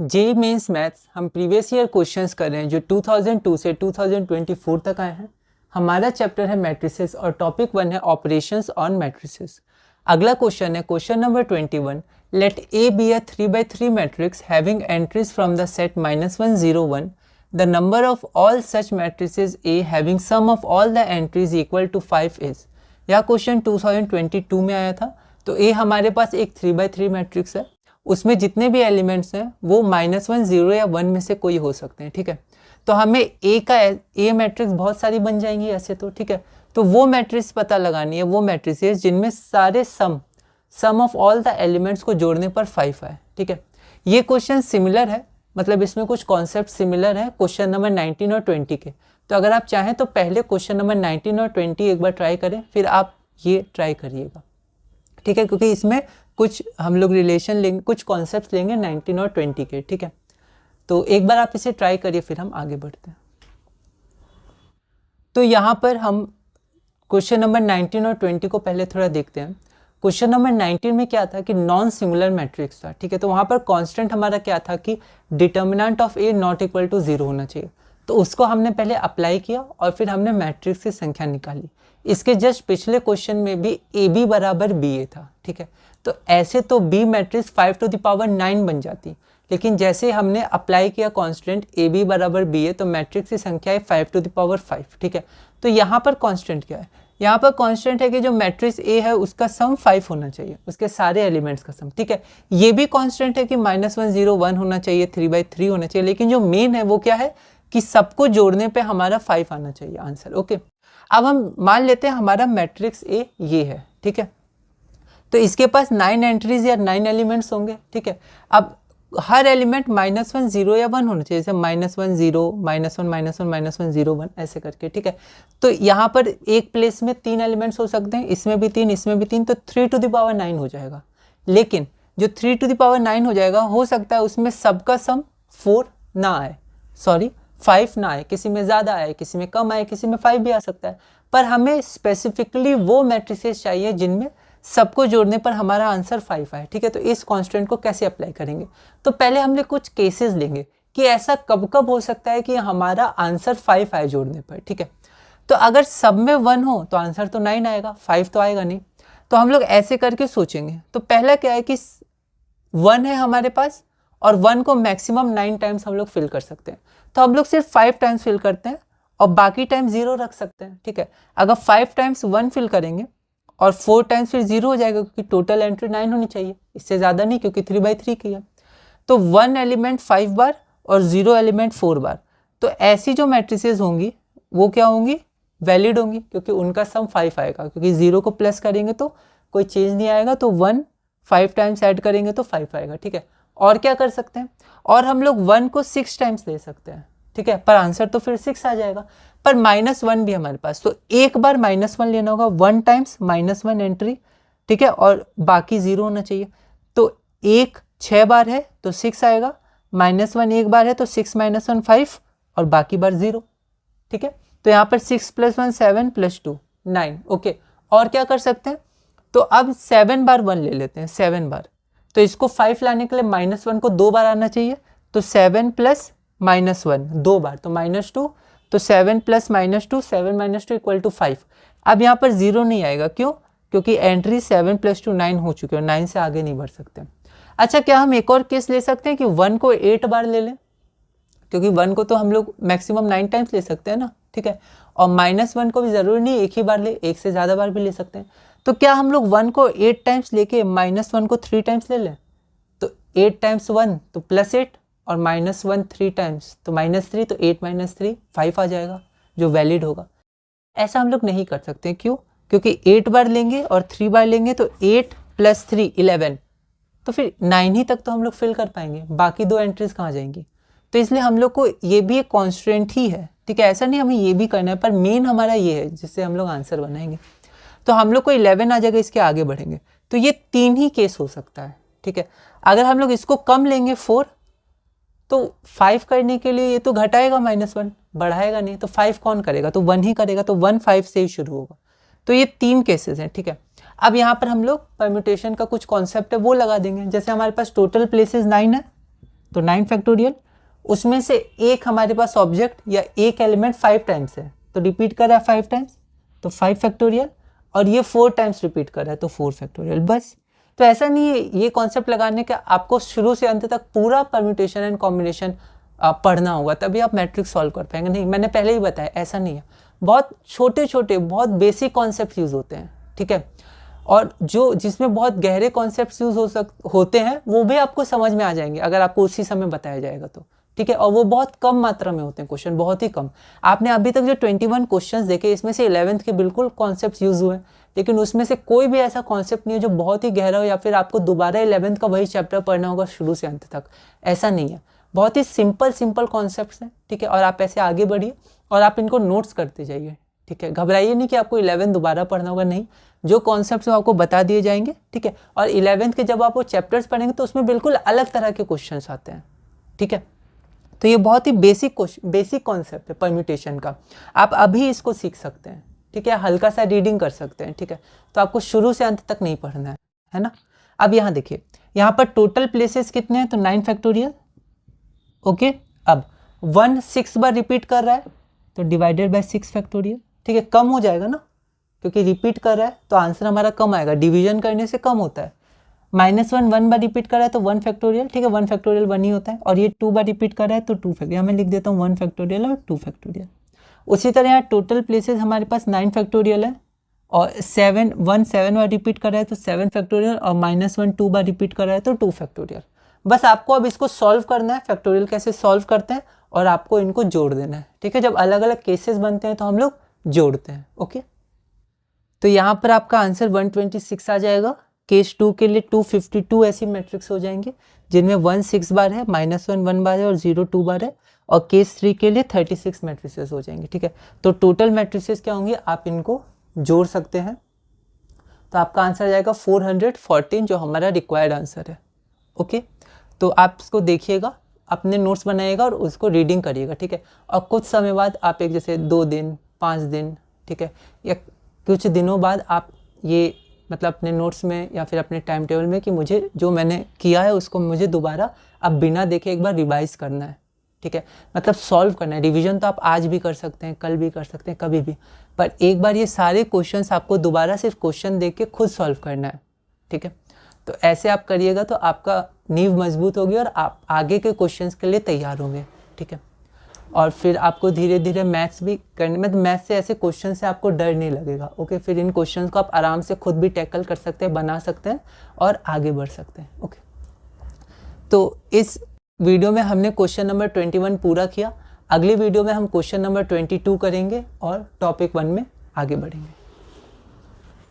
JEE mains maths हम previous year questions कर रहे हैं जो 2002 से 2024 तक आए हैं। हमारा चैप्टर है मैट्रिसेस और टॉपिक 1 है ऑपरेशंस ऑन मैट्रिसेस। अगला क्वेश्चन है question number 21। Let A be a 3x3 matrix having entries from the set -1 0 1। The number of all such matrices A having sum of all the entries equal to 5 is. यह question 2022 में आया था। तो ए हमारे पास एक 3x3 matrix है, उसमें जितने भी एलिमेंट्स हैं वो -1 0 या 1 में से कोई हो सकते हैं। ठीक है, तो हमें ए मैट्रिक्स बहुत सारी बन जाएंगी ऐसे तो। ठीक है, तो वो मैट्रिक्स पता लगानी है, वो मैट्रिसेस जिनमें सारे सम ऑफ ऑल द एलिमेंट्स को जोड़ने पर 5 आए। ठीक है, ये क्वेश्चन सिमिलर है, मतलब इसमें कुछ कॉन्सेप्ट सिमिलर है क्वेश्चन नंबर 19 और 20 के। तो अगर आप चाहें तो पहले क्वेश्चन नंबर 19 और 20 एक बार ट्राई करें, फिर आप ये ट्राई करिएगा। ठीक है, क्योंकि इसमें कुछ हम लोग रिलेशन लेंगे, कुछ कॉन्सेप्ट्स लेंगे 19 और 20 के। ठीक है, तो एक बार आप इसे ट्राई करिए, फिर हम आगे बढ़ते हैं। तो यहाँ पर हम क्वेश्चन नंबर 19 और 20 को पहले थोड़ा देखते हैं। क्वेश्चन नंबर 19 में क्या था कि नॉन सिंगुलर मैट्रिक्स था। ठीक है, तो वहाँ पर कांस्टेंट हमारा क्या था कि determinant of A not equal to 0 होना चाहिए। तो उसको हमने पहले अप्लाई किया और फिर हमने मैट्रिक्स की संख्या निकाली। इसके जस्ट पिछले क्वेश्चन में भी ए बी बराबर बी ए था। ठीक है, तो ऐसे तो B matrix 5 to the power 9 बन जाती, लेकिन जैसे हमने अप्लाई किया कांस्टेंट ए बी बराबर बी ए, तो मैट्रिक्स की संख्या है 5 टू द पावर 5। ठीक है, तो यहाँ पर कांस्टेंट क्या है? यहाँ पर कांस्टेंट है कि जो मैट्रिक्स ए है उसका सम 5 होना चाहिए, उसके सारे एलिमेंट्स का सम। ठीक है, ये भी कांस्टेंट है कि -1 0 1 होना चाहिए, 3/3 होना चाहिए, लेकिन जो मेन है वो क्या है कि सबको जोड़ने पे हमारा 5 आना चाहिए आंसर। ओके, अब हम मान लेते हैं हमारा मैट्रिक्स ए ये है। ठीक है, तो इसके पास 9 एंट्रीज या 9 एलिमेंट्स होंगे। ठीक है, अब हर एलिमेंट -1 0 या 1 होना चाहिए, जैसे -1 0 -1 -1 -1 0 1 ऐसे करके। ठीक है, तो यहाँ पर एक प्लेस में 3 एलिमेंट्स हो सकते हैं, इसमें भी 3, इसमें भी 3, तो 3 टू द पावर 9 हो जाएगा। लेकिन जो 3 टू द पावर 9 हो जाएगा, हो सकता है उसमें सबका सम 4 ना आए, सॉरी 5 ना आए, किसी में ज़्यादा आए, किसी में कम आए, किसी में 5 भी आ सकता है। पर हमें स्पेसिफिकली वो मैट्रिसेस चाहिए जिनमें सबको जोड़ने पर हमारा आंसर 5 आए। ठीक है, तो इस कांस्टेंट को कैसे अप्लाई करेंगे? तो पहले हम लोग कुछ केसेस लेंगे कि ऐसा कब कब हो सकता है कि हमारा आंसर 5 आए जोड़ने पर। ठीक है, तो अगर सब में 1 हो तो आंसर तो 9 आएगा, 5 तो आएगा नहीं। तो हम लोग ऐसे करके सोचेंगे। तो पहला क्या है कि 1 है हमारे पास और 1 को मैक्सिमम 9 टाइम्स हम लोग फिल कर सकते हैं, तो हम लोग सिर्फ 5 टाइम्स फिल करते हैं और बाकी टाइम 0 रख सकते हैं। ठीक है, अगर 5 टाइम्स 1 फिल करेंगे और 4 टाइम्स फिर 0 हो जाएगा, क्योंकि टोटल एंट्री 9 होनी चाहिए, इससे ज़्यादा नहीं, क्योंकि 3/3 की है। तो 1 एलिमेंट 5 बार और 0 एलिमेंट 4 बार। तो ऐसी जो मैट्रिसेस होंगी वो क्या होंगी? वैलिड होंगी, क्योंकि उनका सम 5 आएगा, क्योंकि 0 को प्लस करेंगे तो कोई चेंज नहीं आएगा, तो 1 5 टाइम्स ऐड करेंगे तो 5 आएगा। ठीक है, और क्या कर सकते हैं? और हम लोग 1 को 6 टाइम्स ले सकते हैं। ठीक है, पर आंसर तो फिर 6 आ जाएगा। पर -1 भी हमारे पास, तो एक बार -1 लेना होगा, 1 टाइम्स -1 एंट्री। ठीक है, और बाकी 0 होना चाहिए। तो 1 6 बार है तो 6 आएगा, -1 एक बार है तो 6 - 1 5 और बाकी बार 0। ठीक है, तो यहाँ पर 6 + 1 7 + 2 9। ओके, और क्या कर सकते हैं? तो अब 7 बार 1 ले लेते हैं, 7 बार। तो इसको 5 लाने के लिए -1 को 2 बार आना चाहिए, तो 7 + -1 2 बार, तो -2, तो 7 + -2 7 - 2 = 5। अब यहाँ पर 0 नहीं आएगा, क्यों? क्योंकि एंट्री 7 + 2 9 हो चुकी है, 9 से आगे नहीं बढ़ सकते। अच्छा, क्या हम एक और केस ले सकते हैं कि 1 को 8 बार ले लें? क्योंकि 1 को तो हम लोग मैक्सिमम 9 टाइम्स ले सकते हैं ना। ठीक है, और -1 को भी ज़रूरी नहीं एक ही बार ले, एक से ज़्यादा बार भी ले सकते हैं। तो क्या हम लोग 1 को 8 टाइम्स लेके -1 को 3 टाइम्स ले लें? तो 8 टाइम्स 1 तो +8 और -1 3 टाइम्स तो -3, तो 8 - 3 5 आ जाएगा, जो वैलिड होगा। ऐसा हम लोग नहीं कर सकते, क्यों? क्योंकि 8 बार लेंगे और 3 बार लेंगे तो 8 + 3 11, तो फिर 9 ही तक तो हम लोग फिल कर पाएंगे, बाकी 2 एंट्रीज कहाँ जाएंगी? तो इसलिए हम लोग को ये भी एक कॉन्स्टेंट ही है। ठीक है, ऐसा नहीं हमें ये भी करना है, पर मेन हमारा ये है जिससे हम लोग आंसर बनाएंगे। तो हम लोग को 11 आ जाएगा, इसके आगे बढ़ेंगे। तो ये 3 ही केस हो सकता है। ठीक है, अगर हम लोग इसको कम लेंगे 4, तो 5 करने के लिए ये तो घटाएगा -1, बढ़ाएगा नहीं, तो 5 कौन करेगा? तो 1 ही करेगा, तो 1 5 से ही शुरू होगा। तो ये 3 केसेस हैं। ठीक है, अब यहाँ पर हम लोग परम्यूटेशन का कुछ कॉन्सेप्ट है वो लगा देंगे। जैसे हमारे पास टोटल प्लेसेस 9 है, तो 9 फैक्टोरियल, उसमें से एक हमारे पास ऑब्जेक्ट या एक एलिमेंट 5 टाइम्स है तो रिपीट कर रहा है 5 टाइम्स, तो 5 फैक्टोरियल, और ये 4 टाइम्स रिपीट कर रहा है तो 4 फैक्टोरियल। बस। तो ऐसा नहीं है ये कॉन्सेप्ट लगाने का आपको शुरू से अंत तक पूरा परम्यूटेशन एंड कॉम्बिनेशन पढ़ना होगा, तभी आप मैट्रिक्स सॉल्व कर पाएंगे। नहीं, मैंने पहले ही बताया ऐसा नहीं है, बहुत छोटे छोटे बहुत बेसिक कॉन्सेप्ट यूज़ होते हैं, ठीक है। और जो जिसमें बहुत गहरे कॉन्सेप्ट यूज़ होते हैं वो भी आपको समझ में आ जाएंगे अगर आपको उसी समय बताया जाएगा तो, ठीक है। और वो बहुत कम मात्रा में होते हैं क्वेश्चन, बहुत ही कम। आपने अभी तक जो 21 क्वेश्चंस देखे इसमें से 11th के बिल्कुल कॉन्सेप्ट यूज़ हुए, लेकिन उसमें से कोई भी ऐसा कॉन्सेप्ट नहीं है जो बहुत ही गहरा हो या फिर आपको दोबारा 11th का वही चैप्टर पढ़ना होगा शुरू से अंत तक, ऐसा नहीं है। बहुत ही सिंपल कॉन्सेप्ट्स हैं, ठीक है। और आप ऐसे आगे बढ़िए और आप इनको नोट्स करते जाइए, ठीक है। घबराइए नहीं कि आपको 11 दोबारा पढ़ना होगा, नहीं, जो कॉन्सेप्ट्स वो आपको बता दिए जाएंगे, ठीक है। और 11th के जब आप वो चैप्टर्स पढ़ेंगे तो उसमें बिल्कुल अलग तरह के क्वेश्चंस आते हैं, ठीक है। तो ये बहुत ही बेसिक कॉन्सेप्ट है परम्यूटेशन का, आप अभी इसको सीख सकते हैं, ठीक है। हल्का सा रीडिंग कर सकते हैं, ठीक है। तो आपको शुरू से अंत तक नहीं पढ़ना है ना। अब यहाँ देखिए, यहाँ पर टोटल प्लेसेस कितने हैं, तो 9 फैक्टोरियल, ओके। अब 1 6 बार रिपीट कर रहा है तो डिवाइडेड बाय 6 फैक्टोरियल, ठीक है। कम हो जाएगा ना, क्योंकि रिपीट कर रहा है तो आंसर हमारा कम आएगा, डिवीजन करने से कम होता है। -1 1 बार रिपीट कर रहा है तो 1 फैक्टोरियल, ठीक है। 1 फैक्टोरियल 1 ही होता है, और ये 2 बार रिपीट कर रहा है तो 2 फैक्टोरियल। यहाँ मैं लिख देता हूँ 1 फैक्टोरियल और 2 फैक्टोरियल। उसी तरह यहाँ टोटल प्लेसेस हमारे पास 9 फैक्टोरियल है, और 7 बार रिपीट कर रहा है तो 7 फैक्टोरियल, और -1 2 बार रिपीट कर रहा है तो 2 फैक्टोरियल। बस आपको अब इसको सॉल्व करना है, फैक्टोरियल कैसे सॉल्व करते हैं, और आपको इनको जोड़ देना है, ठीक है। जब अलग अलग केसेस बनते हैं तो हम लोग जोड़ते हैं, ओके। तो यहाँ पर आपका आंसर 126 आ जाएगा। केस 2 के लिए 252 ऐसी मैट्रिक्स हो जाएंगे जिनमें 1 6 बार है, -1 1 बार है और 0 2 बार है। और केस 3 के लिए 36 मैट्रिसेस हो जाएंगे, ठीक है। तो टोटल मैट्रिसेस क्या होंगे, आप इनको जोड़ सकते हैं, तो आपका आंसर आ जाएगा 414, जो हमारा रिक्वायर्ड आंसर है, ओके। तो आप इसको देखिएगा, अपने नोट्स बनाइएगा और उसको रीडिंग करिएगा, ठीक है। और कुछ समय बाद आप एक जैसे 2 दिन 5 दिन, ठीक है, या कुछ दिनों बाद आप ये मतलब अपने नोट्स में या फिर अपने टाइम टेबल में कि मुझे जो मैंने किया है उसको मुझे दोबारा अब बिना देखे एक बार रिवाइज करना है, ठीक है। मतलब सॉल्व करना है। रिवीजन तो आप आज भी कर सकते हैं, कल भी कर सकते हैं, कभी भी, पर एक बार ये सारे क्वेश्चंस आपको दोबारा सिर्फ क्वेश्चन देख के खुद सॉल्व करना है, ठीक है। तो ऐसे आप करिएगा तो आपका नींव मजबूत होगी और आप आगे के क्वेश्चंस के लिए तैयार होंगे, ठीक है। और फिर आपको धीरे धीरे मैथ्स भी करने में, मैथ्स से ऐसे क्वेश्चन से आपको डर नहीं लगेगा, ओके। फिर इन क्वेश्चंस को आप आराम से खुद भी टैकल कर सकते हैं, बना सकते हैं और आगे बढ़ सकते हैं, ओके। तो इस वीडियो में हमने क्वेश्चन नंबर 21 पूरा किया। अगली वीडियो में हम क्वेश्चन नंबर 22 करेंगे और टॉपिक 1 में आगे बढ़ेंगे।